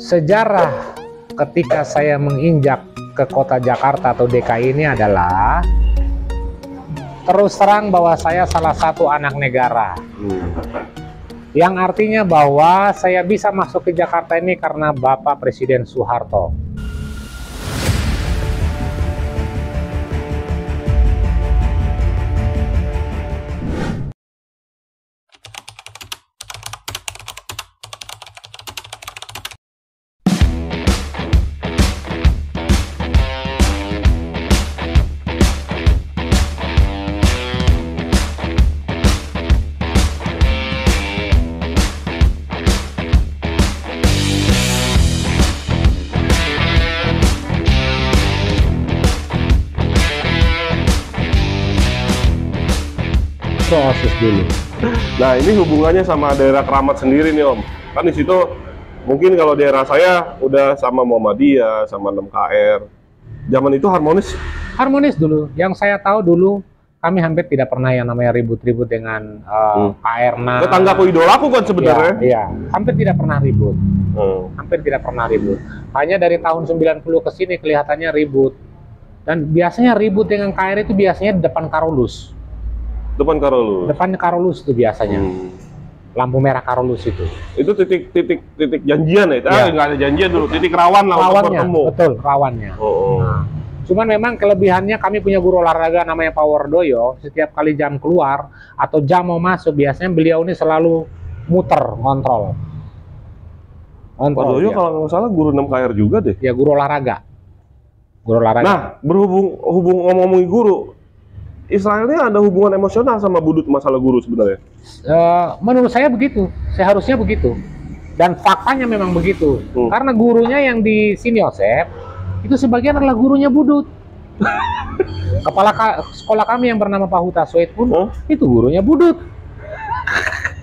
Sejarah ketika saya menginjak ke kota Jakarta atau DKI ini adalah terus terang bahwa saya salah satu anak negara. Yang artinya bahwa saya bisa masuk ke Jakarta ini karena Bapak Presiden Soeharto. OSIS dulu. Nah, ini hubungannya sama daerah Keramat sendiri nih Om. Kan di situ mungkin kalau daerah saya udah sama Muhammadiyah, sama 6KR. Zaman itu harmonis? Harmonis dulu. Yang saya tahu dulu kami hampir tidak pernah yang namanya ribut-ribut dengan KR-na. Tetanggaku idolaku kan sebenarnya. Iya, hampir tidak pernah ribut. Hampir tidak pernah ribut. Hanya dari tahun 90 ke sini kelihatannya ribut. Dan biasanya ribut dengan KR itu biasanya di depan Karolus. Depan Karolus. Depan Karolus itu biasanya. Lampu merah Karolus itu. Itu titik janjian ya? Nggak ada janjian dulu, titik rawan lah untuk bertemu. Betul, rawannya. Nah, cuman memang kelebihannya kami punya guru olahraga namanya Pak Wardoyo. Setiap kali jam keluar atau jam mau masuk, biasanya beliau ini selalu muter, ngontrol. Pak Wardoyo kalau nggak salah guru 6KR juga deh. Ya, guru olahraga. Guru olahraga. Nah, berhubung ngomong-ngomongin guru, Israelnya ada hubungan emosional sama Budut masalah guru sebenarnya? Menurut saya begitu, seharusnya begitu. Dan faktanya memang begitu. Karena gurunya yang di Sini Yosef, itu sebagian adalah gurunya Budut. Kepala sekolah kami yang bernama Pak Huta Soed pun, itu gurunya Budut.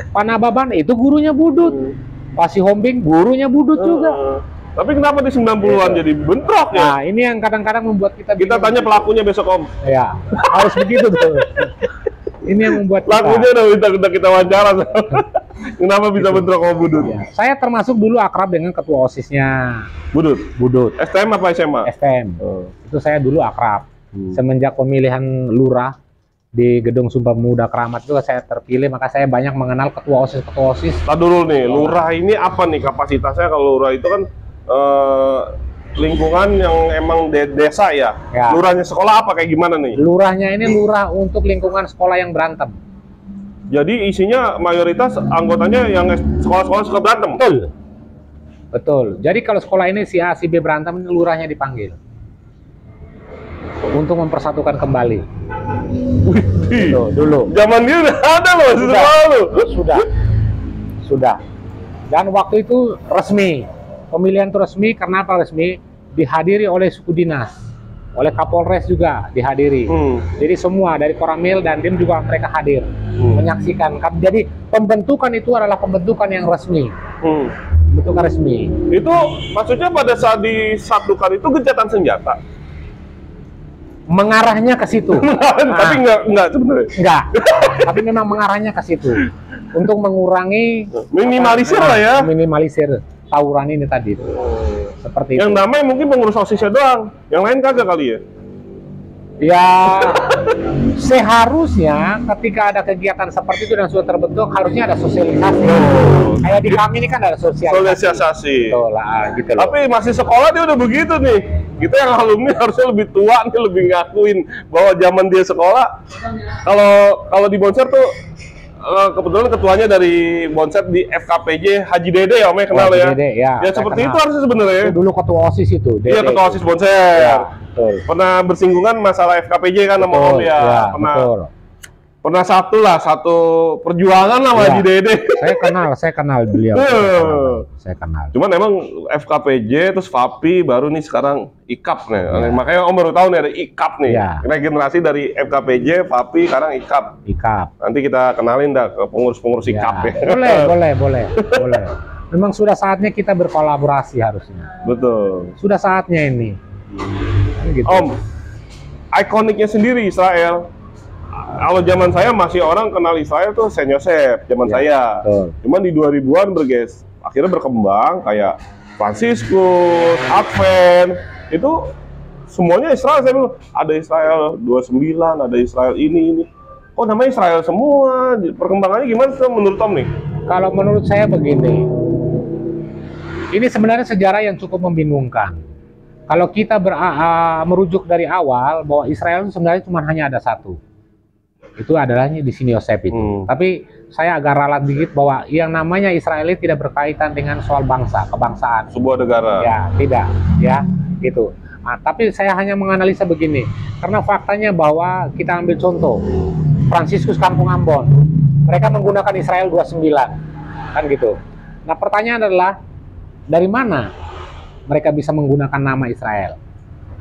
Pak Nababan itu gurunya Budut. Pak Si Hombing gurunya Budut juga. Tapi kenapa di 90-an jadi bentrok ya? Nah, ini yang kadang-kadang membuat kita tanya pelakunya besok Om. Ya, harus begitu tuh. Ini yang membuat pelakunya udah kita wawancara. Kenapa bisa bentrok sama Budut? Ya. Saya termasuk dulu akrab dengan ketua OSIS-nya. Budut. STM apa SMA? STM. Itu saya dulu akrab. Semenjak pemilihan lurah di Gedung Sumpah Pemuda Keramat itu saya terpilih, maka saya banyak mengenal ketua OSIS. Tadi dulu nih, lurah ini apa nih kapasitasnya? Kalau lurah itu kan lingkungan yang emang desa ya? Lurahnya sekolah apa kayak gimana nih? Lurahnya ini lurah untuk lingkungan sekolah yang berantem. Jadi isinya mayoritas anggotanya yang sekolah-sekolah suka berantem? Betul. Jadi kalau sekolah ini si A, si B berantem, ini lurahnya dipanggil untuk mempersatukan kembali. Dulu. Zaman dia udah ada loh, Sudah. Dan waktu itu resmi. Pemilihan itu resmi, karena apa resmi? Dihadiri oleh suku dinas, oleh Kapolres juga dihadiri. Jadi semua dari Koramil dan Dim juga mereka hadir menyaksikan. Jadi pembentukan itu adalah pembentukan yang resmi. Pembentukan resmi. Itu maksudnya pada saat disatukan itu gencatan senjata? Mengarahnya ke situ. Tapi enggak sebenarnya. Enggak. Tapi memang mengarahnya ke situ untuk mengurangi minimalisir lah ya. Minimalisir tawuran ini tadi. Seperti yang itu. damai mungkin pengurus OSISnya doang. Yang lain kagak kali ya? Ya, seharusnya ketika ada kegiatan seperti itu dan sudah terbentuk, harusnya ada sosialisasi. Kayak di kami ini kan ada sosialisasi. Betul lah, gitu loh. Tapi masih sekolah dia udah begitu nih. Kita yang alumni harusnya lebih tua nih, lebih ngakuin bahwa zaman dia sekolah. Kalau di Bonser tuh kebetulan ketuanya dari Bonset di FKPJ Haji Dede ya Om ya, kenal ya? Dede, ya seperti kenal. Itu harusnya sebenarnya. Dulu ketua OSIS itu. Iya, ketua OSIS Bonset. Ya, pernah bersinggungan masalah FKPJ kan sama Om ya. Pernah satu perjuangan lah Haji Dede. Saya kenal beliau. Saya kenal. Cuman emang FKPJ terus FAPI baru nih sekarang IKAP nih. Makanya Om baru tahu nih ada IKAP nih. Regenerasi dari FKPJ, FAPI, sekarang IKAP. Nanti kita kenalin dah ke pengurus-pengurus IKAP ya. Boleh. Memang sudah saatnya kita berkolaborasi harusnya. Betul. Sudah saatnya ini. Gitu. Om, ikoniknya sendiri Israel. Kalau zaman saya masih orang kenal Israel tuh Saint Yosef zaman saya. Cuman di 2000-an akhirnya berkembang kayak Fransiskus, Advent, itu semuanya Israel. Saya bilang, ada Israel 29, ada Israel ini. Oh, namanya Israel semua. Perkembangannya gimana menurut Tom nih? Kalau menurut saya begini, ini sebenarnya sejarah yang cukup membingungkan. Kalau kita merujuk dari awal bahwa Israel itu sebenarnya cuma hanya ada satu, itu adalah di sini Yosef itu. Tapi saya agak ralat dikit bahwa yang namanya Israel tidak berkaitan dengan soal bangsa, kebangsaan. Sebuah negara. Ya, tidak, ya, gitu. Nah, tapi saya hanya menganalisa begini, karena faktanya bahwa kita ambil contoh, Fransiskus Kampung Ambon, mereka menggunakan Israel 29, kan gitu. Nah, pertanyaan adalah, dari mana mereka bisa menggunakan nama Israel?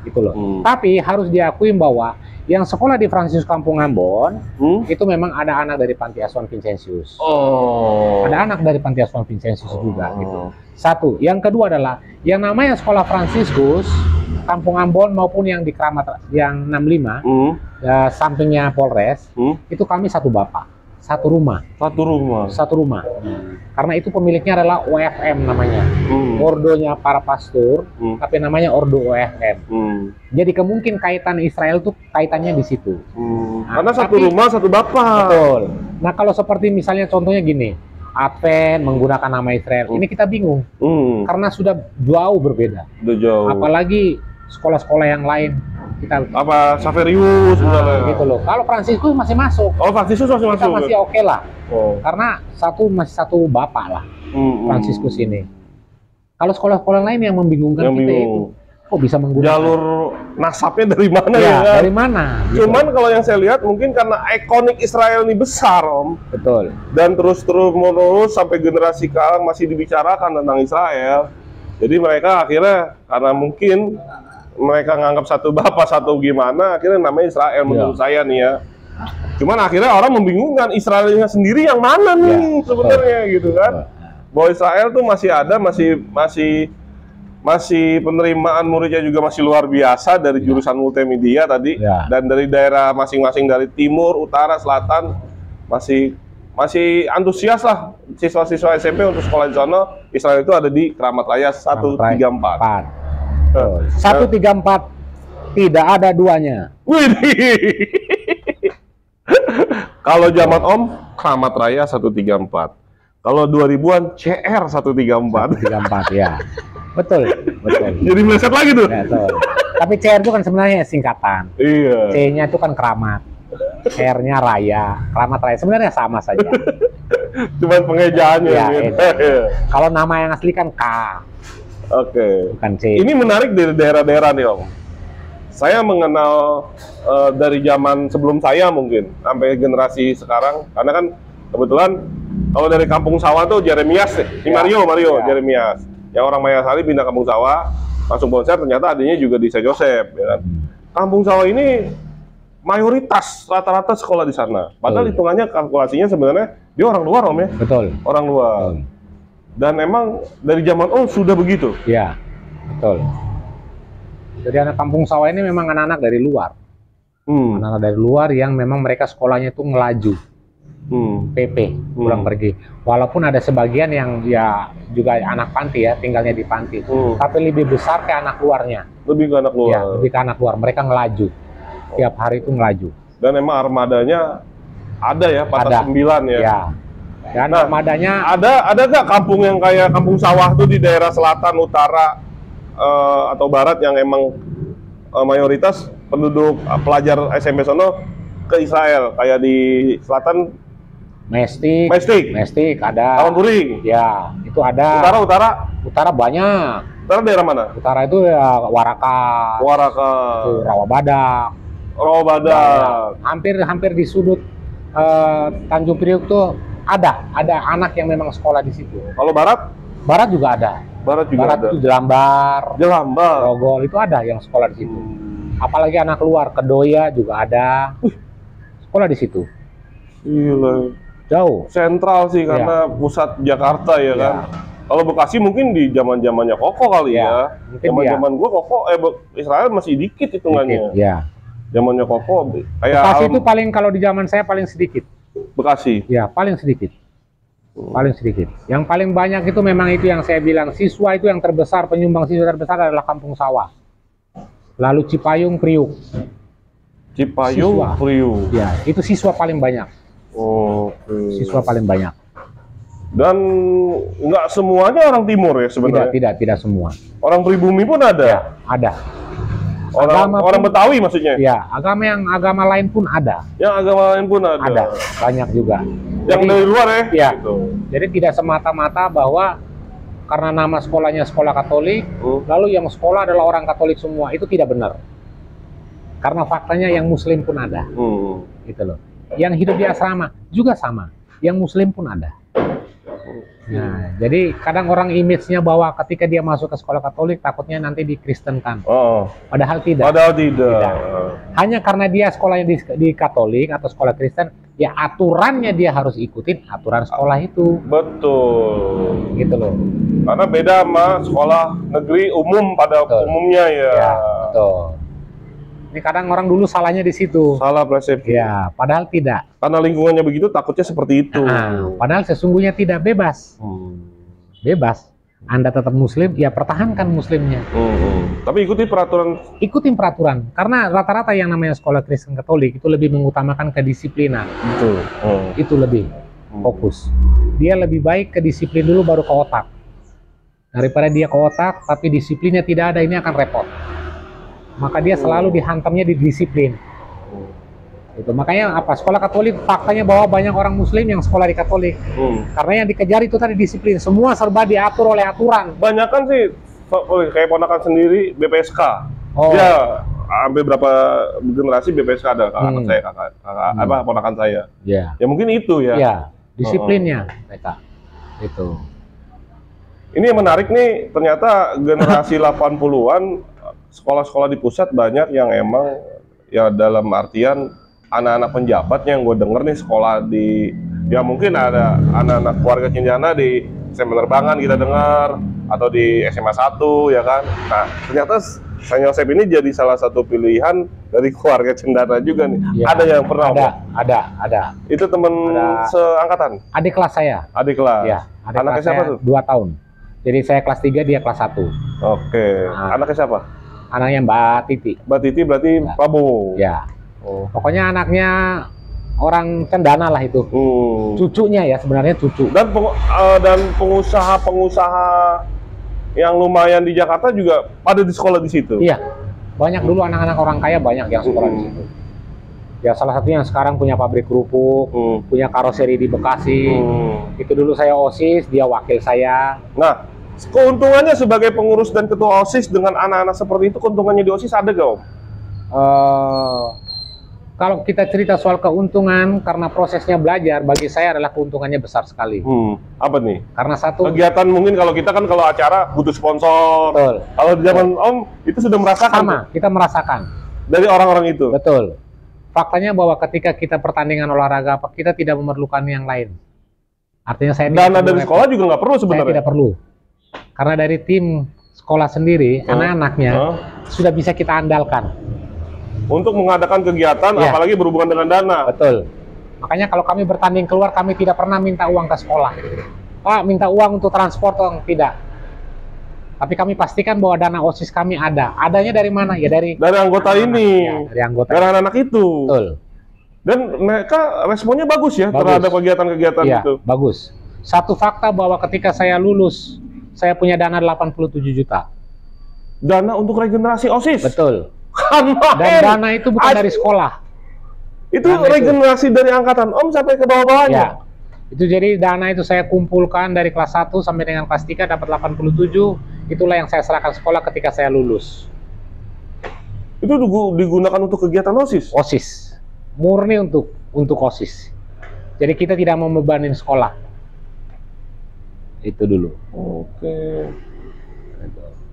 Gitu loh. Tapi harus diakui bahwa yang sekolah di Fransiskus Kampung Ambon itu memang ada anak dari Panti Asuhan Vincentius. Ada anak dari Panti Asuhan Vincentius juga gitu. Satu. Yang kedua adalah yang namanya sekolah Fransiskus Kampung Ambon maupun yang di Kramat yang 65 sampingnya Polres itu kami satu bapak, satu rumah. Karena itu pemiliknya adalah OFM namanya. Ordonya para pastor, tapi namanya Ordo OFM. Jadi kemungkinan kaitan Israel tuh kaitannya di situ. Nah, karena satu rumah, satu bapak. Betul. Nah, kalau seperti misalnya contohnya gini, Advent menggunakan nama Israel, ini kita bingung. Karena sudah jauh berbeda. Udah jauh. Apalagi sekolah-sekolah yang lain. Kita apa Saverius gitu loh. Kalau Fransiskus masih masuk. Oh, Fransiskus masih masuk. Kita masih oke lah. Karena masih satu bapak lah. Fransiskus ini. Kalau sekolah-sekolah lain yang membingungkan kita itu, kok bisa menggunakan jalur nasabnya dari mana ya? Kan? Dari mana? Gitu. Cuman kalau yang saya lihat mungkin karena ikonik Israel ini besar, Om. Betul. Dan terus menerus sampai generasi sekarang masih dibicarakan tentang Israel. Jadi mereka akhirnya karena mungkin mereka nganggap satu bapak satu gimana, akhirnya namanya Israel menurut saya nih ya. Cuman akhirnya orang membingungkan Israelnya sendiri yang mana nih sebenarnya gitu kan. Bahwa Israel tuh masih ada, masih penerimaan muridnya juga masih luar biasa dari jurusan multimedia tadi dan dari daerah masing-masing dari timur, utara, selatan masih antusias lah siswa-siswa SMP untuk sekolah di sana. Israel itu ada di Kramat Raya 134. 134 tidak ada duanya. Widih. Kalau zaman Om Kramat Raya 134. Kalau 2000-an CR 134. 134 ya. Betul. Jadi meleset lagi tuh. Betul. Tapi CR itu kan sebenarnya singkatan. Iya. C-nya itu kan Kramat. R-nya Raya. Kramat Raya sebenarnya sama saja. Cuman pengejaannya gitu. Kalau nama yang asli kan K. Oke. Bukan C. Ini menarik dari daerah-daerah nih Om. Saya mengenal dari zaman sebelum saya mungkin sampai generasi sekarang, karena kan kebetulan kalau dari Kampung Sawah tuh Jeremias, Mario Jeremias. Yang orang Mayasari pindah Kampung Sawah, langsung Bonser, ternyata adanya juga di Saint Joseph, ya kan. Kampung Sawah ini mayoritas rata-rata sekolah di sana. Padahal hitungannya kalkulasinya sebenarnya dia orang luar Om ya. Betul. Orang luar. Dan emang dari zaman sudah begitu. Iya, betul. Jadi anak Kampung Sawah ini memang anak-anak dari luar. Anak-anak dari luar yang memang mereka sekolahnya itu ngelaju. PP, pulang pergi. Walaupun ada sebagian yang ya juga anak panti ya, tinggalnya di panti. Tapi lebih besar ke anak luarnya. Lebih ke anak luar. Ya, lebih ke anak luar. Mereka ngelaju. Tiap hari itu ngelaju. Dan emang armadanya ada ya, 49 ya. Ya. Dan armadanya ada nggak kampung yang kayak Kampung Sawah tuh di daerah selatan, utara, atau barat yang emang mayoritas penduduk pelajar SMP sono ke Israel, kayak di selatan Mestik ada. Taman Puring. Ya, itu ada. Utara banyak. Utara daerah mana? Utara itu ya Waraka. Rawabadak. Ya, hampir di sudut Tanjung Priok tuh ada anak yang memang sekolah di situ. Kalau barat? Barat juga ada. Barat itu Jelambar, Rogol itu ada yang sekolah di situ. Apalagi anak luar, Kedoya juga ada. Sekolah di situ. Gila. Jauh. Sentral sih karena pusat Jakarta ya kan. Kalau Bekasi mungkin di zaman-zamannya Koko kali ya. Zaman-zaman gua Koko Israel masih dikit hitungannya. Ya. Zamannya Koko kayak Bekasi itu paling, kalau di zaman saya paling sedikit. Bekasi. Ya, paling sedikit. Paling sedikit. Yang paling banyak itu memang itu yang saya bilang, siswa itu yang terbesar, penyumbang siswa terbesar adalah Kampung Sawah. Lalu Cipayung, Priuk. Cipayung, Siswa. Priuk. Ya, itu siswa paling banyak. Oke. Siswa paling banyak. Dan nggak semuanya orang timur ya sebenarnya? Tidak semua. Orang pribumi pun ada? Ya, ada. Orang Betawi maksudnya? Ya, agama lain pun ada. Yang agama lain pun ada? Ada, banyak juga. Yang Jadi, dari luar ya? Ya, gitu. Jadi tidak semata-mata bahwa karena nama sekolahnya sekolah Katolik, lalu yang sekolah adalah orang Katolik semua, itu tidak benar. Karena faktanya yang Muslim pun ada. Gitu loh. Yang hidup di asrama juga sama, yang Muslim pun ada. Nah, jadi kadang orang image-nya bahwa ketika dia masuk ke sekolah Katolik takutnya nanti dikristenkan. Padahal tidak. Tidak. Hanya karena dia sekolahnya di Katolik atau sekolah Kristen, ya aturannya dia harus ikutin aturan sekolah itu. Betul. Gitu loh. Karena beda sama sekolah negeri umum pada umumnya ya. Ya, betul. Ini kadang orang dulu salahnya di situ. Salah persepsi. Ya, padahal tidak. Karena lingkungannya begitu, takutnya seperti itu. Padahal sesungguhnya tidak bebas. Bebas. Anda tetap Muslim, ya pertahankan Muslimnya. Tapi ikuti peraturan. Ikutin peraturan. Karena rata-rata yang namanya sekolah Kristen Katolik itu lebih mengutamakan kedisiplinan. Betul. Itu lebih fokus. Dia lebih baik ke disiplin dulu baru ke otak. Daripada dia ke otak tapi disiplinnya tidak ada, ini akan repot. Maka dia selalu dihantamnya di disiplin. Itu makanya apa? Sekolah Katolik faktanya bahwa banyak orang Muslim yang sekolah di Katolik. Karena yang dikejar itu tadi disiplin. Semua serba diatur oleh aturan. Banyak kan sih kayak ponakan sendiri BPSK. Ya hampir berapa generasi BPSK ada kakak saya, ponakan saya. Ya mungkin itu ya. Ya, disiplinnya mereka. Itu. Ini yang menarik nih, ternyata generasi 80-an sekolah-sekolah di pusat banyak yang emang ya dalam artian anak-anak penjabat yang gue denger nih sekolah di, ya mungkin ada anak-anak keluarga Cendana di SMA Penerbangan kita dengar, atau di SMA 1 ya kan. Nah ternyata Saint Joseph ini jadi salah satu pilihan dari keluarga Cendana juga nih. Ya, ada yang pernah? Ada. Itu temen seangkatan? Adik kelas saya. Adik kelas? Ya, adik anaknya kelas siapa saya tuh? 2 tahun. Jadi saya kelas 3, dia kelas 1. Oke. Anaknya siapa? Anaknya Mbak Titi. Mbak Titi berarti ya. Prabowo? Ya. Pokoknya anaknya orang Cendana lah itu. Cucunya ya, sebenarnya cucu. Dan pengusaha-pengusaha yang lumayan di Jakarta juga pada di sekolah di situ? Iya. Banyak dulu anak-anak orang kaya banyak yang sekolah di situ. Ya salah satunya yang sekarang punya pabrik kerupuk, punya karoseri di Bekasi. Itu dulu saya OSIS, dia wakil saya. Nah, keuntungannya sebagai pengurus dan ketua OSIS dengan anak-anak seperti itu, keuntungannya di OSIS ada gak Om? Kalau kita cerita soal keuntungan, karena prosesnya belajar, bagi saya adalah keuntungannya besar sekali. Apa nih? Karena satu, kegiatan mungkin kalau kita kan kalau acara butuh sponsor. Betul. Kalau di zaman Om itu sudah merasakan? Sama, kita merasakan. Dari orang-orang itu? Betul. Faktanya bahwa ketika kita pertandingan olahraga, kita tidak memerlukan yang lain. Artinya saya dana dari sekolah juga nggak perlu sebenarnya? Saya tidak perlu. Karena dari tim sekolah sendiri, anak-anaknya sudah bisa kita andalkan untuk mengadakan kegiatan, apalagi berhubungan dengan dana. Betul. Makanya kalau kami bertanding keluar, kami tidak pernah minta uang ke sekolah. Pak, minta uang untuk transport, tidak. Tapi kami pastikan bahwa dana OSIS kami ada. Adanya dari mana? Ya dari anggota ini. Ya, dari anggota. Dari anak-anak itu. Betul. Dan mereka responnya bagus ya terhadap kegiatan-kegiatan itu. Bagus. Satu fakta bahwa ketika saya lulus, saya punya dana 87 juta. Dana untuk regenerasi OSIS? Betul. Dan dana itu bukan dari sekolah. Itu regenerasi dari angkatan Om sampai ke bawah-bawahnya? Ya. Itu jadi dana itu saya kumpulkan dari kelas 1 sampai dengan kelas 3 dapat 87. Itulah yang saya serahkan sekolah ketika saya lulus. Itu digunakan untuk kegiatan OSIS? OSIS. Murni untuk OSIS. Jadi kita tidak membebani sekolah. Itu dulu. Oke.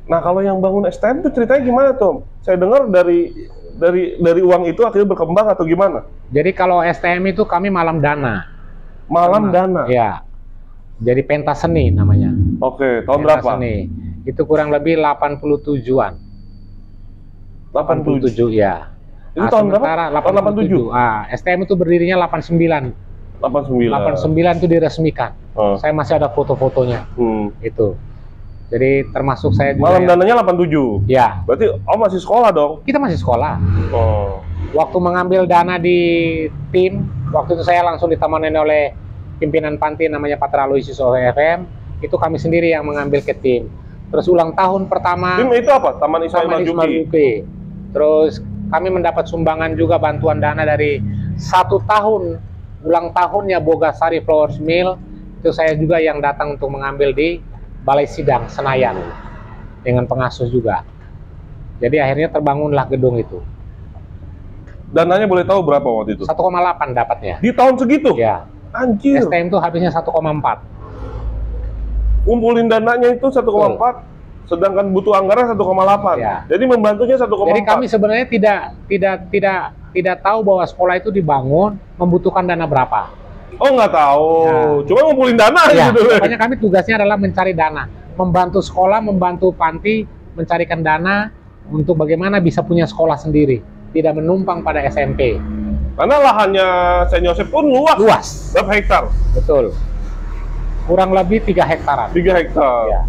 Nah, kalau yang bangun STM itu ceritanya gimana, Tom? Saya dengar dari uang itu akhirnya berkembang atau gimana? Jadi kalau STM itu kami malam dana. Malam dana? Ya. Jadi pentas seni namanya. Oke, tahun pentas berapa? Seni. Itu kurang lebih 87-an. 87 ya. Itu tahun berapa? Tahun 87. STM itu berdirinya 89. 89. 89 itu diresmikan. Saya masih ada foto-fotonya. Itu. Jadi termasuk saya juga. Malam dananya 87. Ya. Berarti masih sekolah dong? Kita masih sekolah. Oh. Waktu mengambil dana di tim, waktu itu saya langsung ditemanin oleh pimpinan panti namanya Patra Aloysius OFM. Itu kami sendiri yang mengambil ke tim. Terus ulang tahun pertama. Tim itu apa? Taman Ismail Marzuki. Terus kami mendapat sumbangan juga bantuan dana dari 1 tahun ulang tahunnya Bogasari Flowers Mill. Itu saya juga yang datang untuk mengambil di Balai Sidang Senayan dengan pengasuh juga. Jadi akhirnya terbangunlah gedung itu. Dananya boleh tahu berapa waktu itu? 1,8 dapatnya. Di tahun segitu? Ya. Anjir. STM itu habisnya 1,4. Kumpulin dananya itu 1,4, sedangkan butuh anggaran 1,8. Ya. Jadi membantunya 1,4. Jadi kami sebenarnya tidak tahu bahwa sekolah itu dibangun membutuhkan dana berapa. Oh, nggak tahu. Nah. Cuma ngumpulin dana Ya, gitu. makanya kami tugasnya adalah mencari dana, membantu sekolah, membantu panti mencarikan dana untuk bagaimana bisa punya sekolah sendiri, tidak menumpang pada SMP. Karena lahannya Saint Joseph pun luas. Berapa hektar? Betul. Kurang lebih 3 hektaran. 3 hektar. Ya.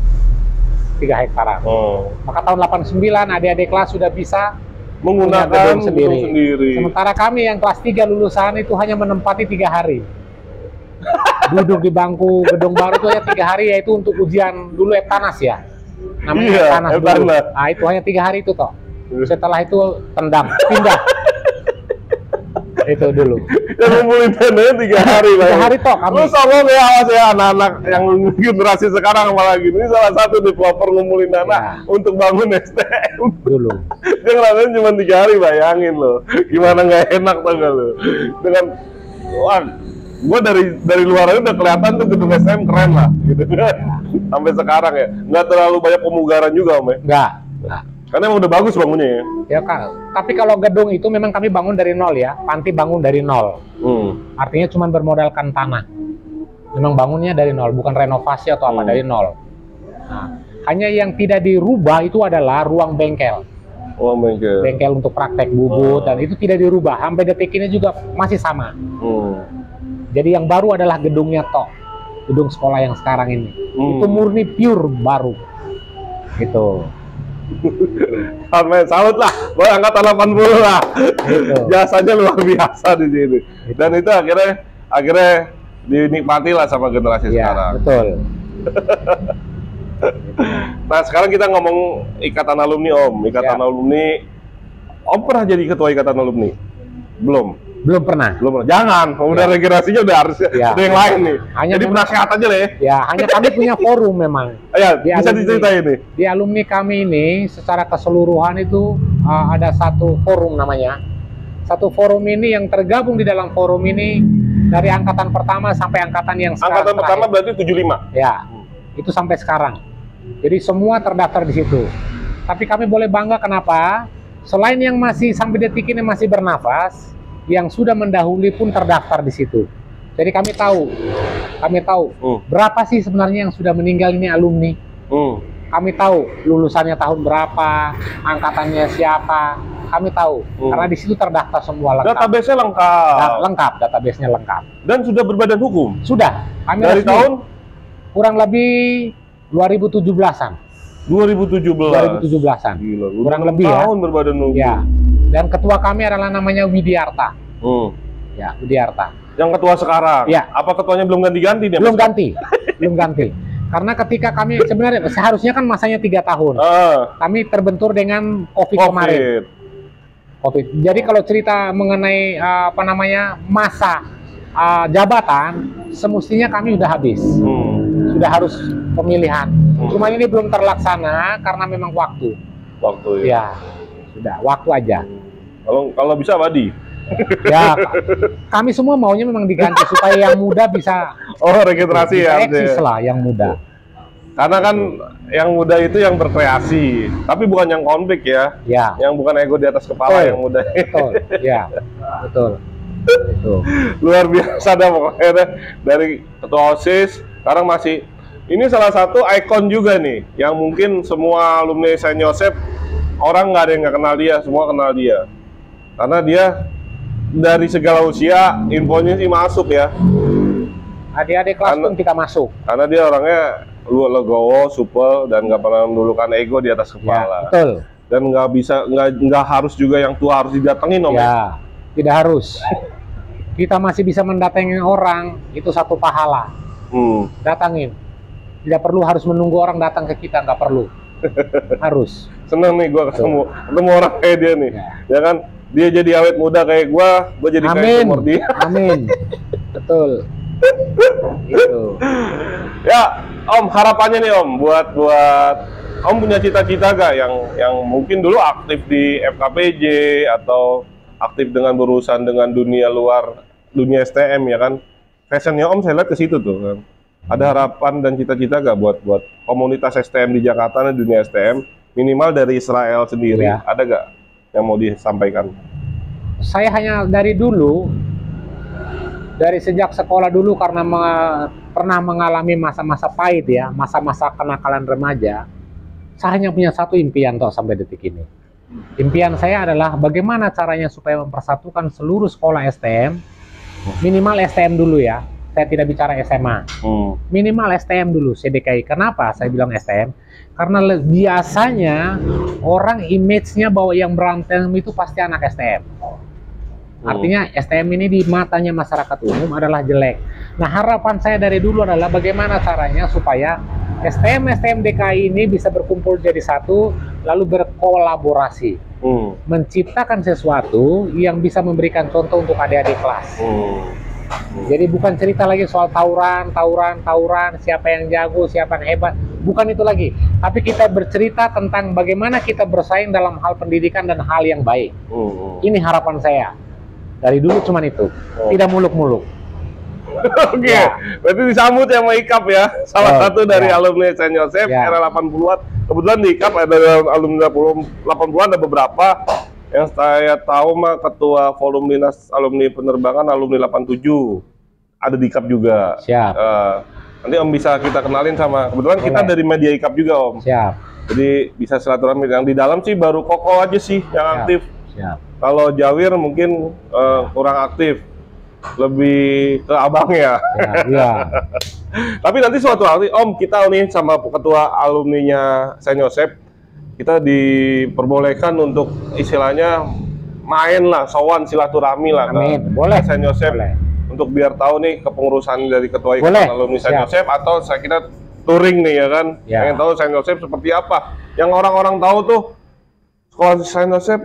3 hektaran. Oh. Maka tahun 89 adik-adik kelas sudah bisa Menggunakan gedung sendiri. Sementara kami yang kelas 3 lulusan itu hanya menempati 3 hari. Duduk di bangku gedung baru itu hanya 3 hari, yaitu untuk ujian dulu Eptanas ya. Namanya Iya, Eptanas dulu. Eptanas. Nah, itu hanya 3 hari itu toh. Setelah itu tendang, pindah. Itu dulu. Yang ngumpulin dananya 3 hari, 3 hari toh kami. Lu songong ya, awas ya anak-anak yang generasi sekarang apalagi. Ini salah satu di pelopor ngumpulin dana Ya. untuk bangun STM. Dulu. Dia ngelakuin cuma 3 hari, bayangin loh. Gimana nggak enak tau gak lo? Dengan, wah, gue dari luar aja udah kelihatan tuh gedung STM keren lah, gitu kan. Sampai sekarang ya, nggak terlalu banyak pemugaran juga, Om ya? Enggak. Karena emang udah bagus bangunnya ya. Ya kan. Tapi kalau gedung itu memang kami bangun dari nol ya. Panti bangun dari nol. Artinya cuma bermodalkan tanah. Memang bangunnya dari nol, bukan renovasi atau apa, dari nol. Nah, hanya yang tidak dirubah itu adalah ruang bengkel. Oh, bengkel. Bengkel untuk praktek bubut, dan itu tidak dirubah. Sampai detik ini juga masih sama. Jadi yang baru adalah gedungnya toh. Gedung sekolah yang sekarang ini. Itu murni pure baru. Gitu. Salut lah, buat angkatan 80 lah. Gitu. Jasanya luar biasa di sini. Dan itu akhirnya dinikmati lah sama generasi Ya, sekarang. betul. Nah, sekarang kita ngomong ikatan alumni, Om. Ikatan Ya. alumni. Om pernah jadi ketua ikatan alumni? Belum. Belum pernah. Jangan, udah regenerasinya udah harus Ya. ada yang lain nih. Hanya Jadi memang- penasehat aja lah ya. Ya, hanya kami punya forum memang. Ya, Di bisa alumni. diceritain nih. Di alumni kami ini secara keseluruhan itu ada satu forum namanya. Satu forum ini yang tergabung di dalam forum ini dari angkatan pertama sampai angkatan yang sekarang. Angkatan pertama terakhir. berarti 75. Ya, itu sampai sekarang. Jadi semua terdaftar di situ. Tapi kami boleh bangga kenapa? Selain yang masih sampai detik ini masih bernafas, yang sudah mendahului pun terdaftar di situ. Jadi kami tahu berapa sih sebenarnya yang sudah meninggal ini alumni. Kami tahu lulusannya tahun berapa, angkatannya siapa, kami tahu. Karena di situ terdaftar semua lengkap. Database-nya lengkap. Lengkap, database-nya lengkap. Dan sudah berbadan hukum. Sudah. Kami Dari resmi. tahun Kurang lebih 2017-an. 2017. 2017-an. Gila, Kurang udah lebih ya. tahun berbadan hukum. Ya. Dan ketua kami adalah namanya Widiarta. Ya, Widiarta. Yang ketua sekarang. Ya. Apa ketuanya belum ganti-ganti dia? Belum ganti. Belum ganti. Karena ketika kami sebenarnya seharusnya kan masanya 3 tahun. Kami terbentur dengan COVID kemarin. COVID. Jadi kalau cerita mengenai masa jabatan, semestinya kami udah habis. Sudah harus pemilihan. Cuma ini belum terlaksana karena memang waktu. Waktu ya. Ya, sudah waktu aja. Kalau bisa Wadi. Ya, kami semua maunya memang diganti supaya yang muda bisa regenerasi ya. eksis lah yang muda. Karena kan yang muda itu yang berkreasi, tapi bukan yang konflik ya. Ya. Yang bukan ego di atas kepala yang muda. Betul. Ya, betul. Betul. Luar biasa dah pokoknya dah. Dari ketua OSIS sekarang masih ini salah satu ikon juga nih yang mungkin semua alumni Saint Joseph orang nggak ada yang nggak kenal dia, semua kenal dia karena dia dari segala usia infonya sih masuk ya. Adik-adik kelas pun kita masuk. Karena dia orangnya legowo, supel, dan nggak pernah menundukkan ego di atas kepala. Ya, betul. Dan nggak harus juga yang tua harus didatengin, Om. Ya, tidak harus. Kita masih bisa mendatangi orang, itu satu pahala. Datangin. Tidak perlu harus menunggu orang datang ke kita, nggak perlu. Harus. Seneng nih gue ketemu orang kayak dia nih. Ya kan, dia jadi awet muda kayak gue jadi kayak umur dia. Amin. Betul. Gitu. Ya, Om, harapannya nih Om, buat Om punya cita-cita gak yang mungkin dulu aktif di FKPJ atau aktif dengan berurusan dengan dunia luar, dunia STM ya kan? Passionnya Om saya lihat ke situ tuh kan. Ada harapan dan cita-cita gak buat komunitas STM di Jakarta dan dunia STM, minimal dari Israel sendiri, ada gak yang mau disampaikan? Saya hanya dari sejak sekolah dulu karena pernah mengalami masa-masa pahit ya, masa-masa kenakalan remaja, saya hanya punya satu impian toh sampai detik ini. Impian saya adalah bagaimana caranya supaya mempersatukan seluruh sekolah STM, minimal STM dulu ya. Saya tidak bicara SMA, minimal STM dulu, CDKI. Kenapa saya bilang STM? Karena biasanya orang image-nya bahwa yang berantem itu pasti anak STM. Artinya STM ini di matanya masyarakat umum adalah jelek. Nah, harapan saya dari dulu adalah bagaimana caranya supaya STM DKI ini bisa berkumpul jadi satu, lalu berkolaborasi, menciptakan sesuatu yang bisa memberikan contoh untuk adik-adik kelas. Jadi bukan cerita lagi soal tawuran, siapa yang jago, siapa yang hebat, bukan itu lagi. Tapi kita bercerita tentang bagaimana kita bersaing dalam hal pendidikan dan hal yang baik. Ini harapan saya. Dari dulu cuman itu, tidak muluk-muluk. Oke, berarti disambut yang mau IKAP ya, salah satu dari alumni Saint Joseph era 80-an. Kebetulan di IKAP ada alumni 80-an ada beberapa. Yang saya tahu mah ketua forum dinas alumni penerbangan alumni 87 ada di IKAP juga. Siap. Nanti Om bisa kita kenalin sama, kebetulan kita dari media IKAP juga Om. Siap. Jadi bisa silaturahmi. Yang di dalam sih baru Koko aja sih yang aktif. Siap. Kalau Jawir mungkin kurang aktif, lebih ke abang ya. Iya. Tapi nanti suatu hari Om kita nih sama ketua alumninya Saint Joseph, kita diperbolehkan untuk istilahnya main lah, sowan silaturahmi lah. Amin. Boleh. Saint Joseph. Boleh. Untuk biar tahu nih kepengurusan dari ketua ikatan alumni Saint Joseph, atau saya kira touring nih ya kan. Pengen tahu Saint Joseph seperti apa. Yang orang-orang tahu tuh sekolah Saint Joseph,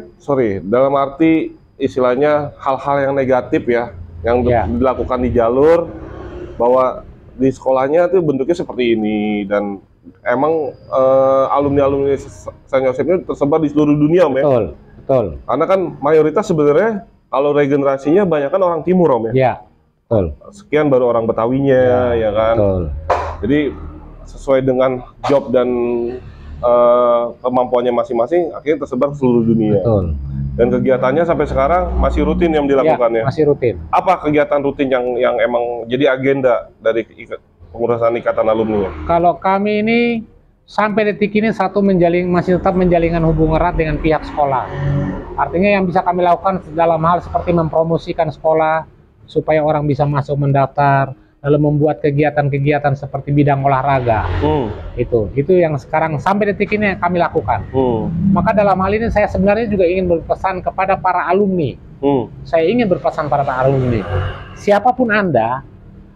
dalam arti istilahnya hal-hal yang negatif ya, yang dilakukan di jalur, bahwa di sekolahnya tuh bentuknya seperti ini, dan emang alumni-alumni Saint Joseph ini tersebar di seluruh dunia Om ya? Betul. Karena kan mayoritas sebenarnya kalau regenerasinya banyak kan orang timur Om ya? Iya, betul. Sekian baru orang Betawinya ya kan? Betul. Jadi sesuai dengan job dan kemampuannya masing-masing, akhirnya tersebar ke seluruh dunia. Betul. Dan kegiatannya sampai sekarang masih rutin yang dilakukannya? Ya, masih rutin. Apa kegiatan rutin yang emang jadi agenda dari pengurusan ikatan alumni? Kalau kami ini sampai detik ini masih tetap menjalinkan hubungan erat dengan pihak sekolah. Artinya yang bisa kami lakukan dalam hal seperti mempromosikan sekolah supaya orang bisa masuk mendaftar, lalu membuat kegiatan-kegiatan seperti bidang olahraga. Itu yang sekarang sampai detik ini kami lakukan. Maka dalam hal ini saya sebenarnya juga ingin berpesan kepada para alumni. Saya ingin berpesan pada para alumni, siapapun Anda,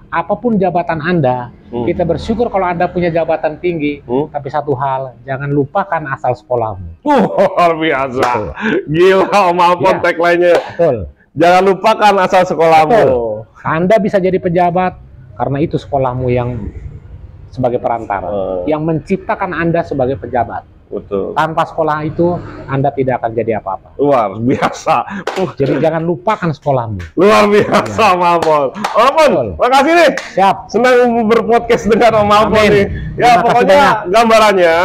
apapun jabatan Anda, kita bersyukur kalau Anda punya jabatan tinggi, tapi satu hal, jangan lupakan asal sekolahmu. Luar biasa. Gila Om Alpon tagline-nya. Betul. Jangan lupakan asal sekolahmu. Betul. Anda bisa jadi pejabat karena itu sekolahmu yang sebagai perantara, yang menciptakan Anda sebagai pejabat. Betul. Tanpa sekolah itu Anda tidak akan jadi apa-apa. Luar biasa. Jadi jangan lupakan sekolahmu. Luar biasa Om Alpon. Om Alpon, makasih nih. Siap. Senang berpodcast dengan Om Alpon nih. Ya pokoknya gambarannya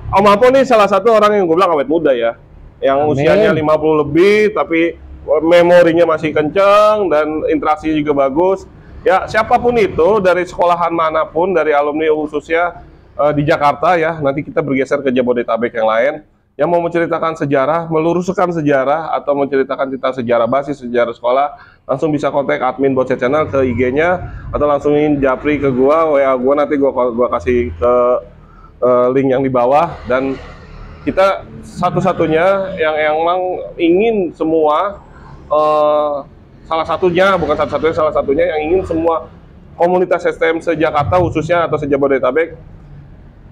Om Alpon nih salah satu orang yang gue bilang awet muda ya, yang usianya 50 lebih tapi memorinya masih kenceng dan interaksinya juga bagus. Ya siapapun itu dari sekolahan manapun, dari alumni khususnya di Jakarta ya, nanti kita bergeser ke Jabodetabek yang lain, yang mau menceritakan sejarah, meluruskan sejarah, atau menceritakan tentang sejarah basis, sejarah sekolah, langsung bisa kontak admin Bonser Channel ke IG-nya, atau langsungin Japri ke gua, WA gua, nanti gua kasih ke link yang di bawah. Dan kita satu-satunya yang emang ingin semua, salah satunya yang ingin semua komunitas STM se-Jakarta khususnya atau se-Jabodetabek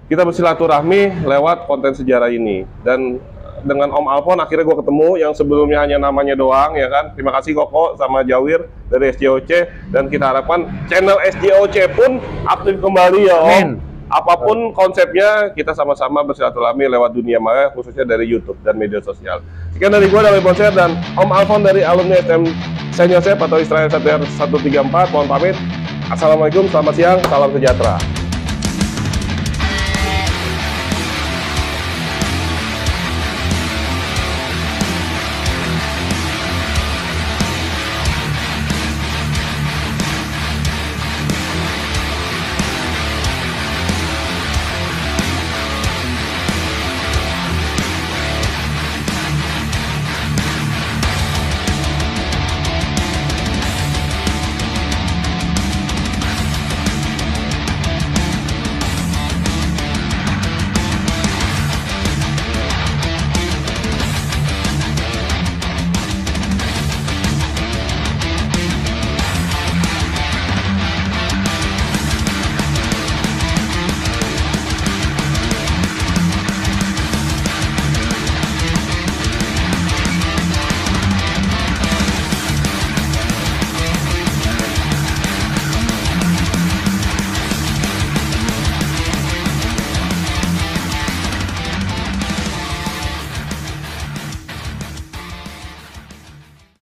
kita bersilaturahmi lewat konten sejarah ini. Dan dengan Om Alfon akhirnya gue ketemu yang sebelumnya hanya namanya doang, ya kan. Terima kasih Koko sama Jawir dari SJOC, dan kita harapkan channel SJOC pun aktif kembali ya Om. Amin. Apapun konsepnya, kita sama-sama bersilaturahmi lewat dunia maya, khususnya dari YouTube dan media sosial. Sekian dari gue, dari Bonser, dan Om Alfon dari alumni STM Saint Joseph atau Israel Satya 134. Mohon pamit. Assalamualaikum, selamat siang, salam sejahtera.